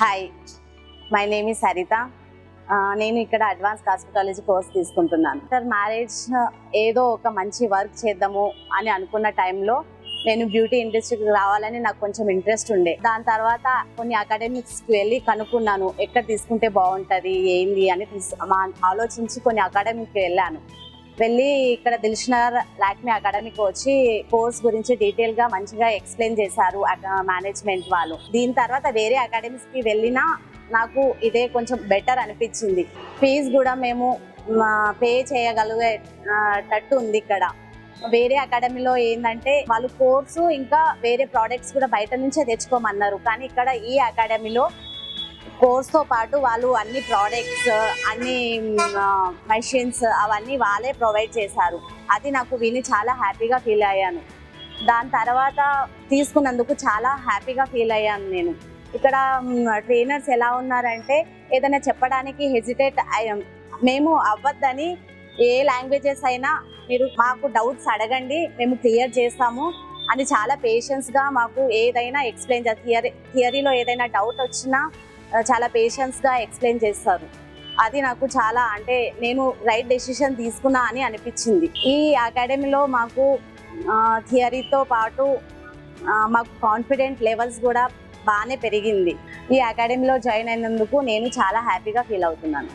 Hi, my name is Saritha. నేను ఇక్కడ advance cosmetology course తీసుకుంటున్నాను. ఆఫ్టర్ మ్యారేజ్ ఏదో ఒక మంచి వర్క్ చేద్దాము అని అనుకున్న టైంలో నేను బ్యూటీ ఇండస్ట్రీకి రావాలని నాకు కొంచెం ఇంట్రెస్ట్ ఉండే. దాని తర్వాత కొన్ని అకాడమిక్స్కి వెళ్ళి కనుక్కున్నాను ఎక్కడ తీసుకుంటే బాగుంటుంది ఏంది అని ఆలోచించి కొన్ని అకాడమీకి వెళ్ళి ఇక్కడ దిల్షుఖ్నగర్ లాక్మీ అకాడమీకి వచ్చి కోర్స్ గురించి డీటెయిల్గా మంచిగా ఎక్స్ప్లెయిన్ చేశారు మేనేజ్మెంట్ వాళ్ళు. దీని తర్వాత వేరే అకాడమీస్కి వెళ్ళినా నాకు ఇదే కొంచెం బెటర్ అనిపించింది. ఫీజు కూడా మేము పే చేయగలిగేటట్టు ఉంది. ఇక్కడ వేరే అకాడమీలో ఏంటంటే వాళ్ళు కోర్సు ఇంకా వేరే ప్రోడక్ట్స్ కూడా బయట నుంచే తెచ్చుకోమన్నారు. కానీ ఇక్కడ ఈ అకాడమీలో కోర్స్తో పాటు వాళ్ళు అన్ని ప్రోడక్ట్స్, అన్ని మెషిన్స్ అవన్నీ వాళ్ళే ప్రొవైడ్ చేశారు. అది నాకు విని చాలా హ్యాపీగా ఫీల్ అయ్యాను. దాని తర్వాత తీసుకున్నందుకు చాలా హ్యాపీగా ఫీల్ అయ్యాను నేను. ఇక్కడ ట్రైనర్స్ ఎలా ఉన్నారంటే ఏదైనా చెప్పడానికి హెజిటేట్ మేము అవ్వద్దని, ఏ లాంగ్వేజెస్ అయినా మీరు మాకు డౌట్స్ అడగండి, మేము క్లియర్ చేస్తాము అని చాలా పేషెన్స్గా మాకు ఏదైనా ఎక్స్ప్లెయిన్ చేస్తారు. థియరీలో ఏదైనా డౌట్ వచ్చినా చాలా పేషెన్స్గా ఎక్స్ప్లెయిన్ చేస్తారు. అది నాకు చాలా నేను రైట్ డెసిషన్ తీసుకున్నా అని అనిపించింది. ఈ అకాడమీలో మాకు థియరీతో పాటు మాకు కాన్ఫిడెంట్ లెవెల్స్ కూడా బాగానే పెరిగింది. ఈ అకాడమీలో జాయిన్ అయినందుకు నేను చాలా హ్యాపీగా ఫీల్ అవుతున్నాను.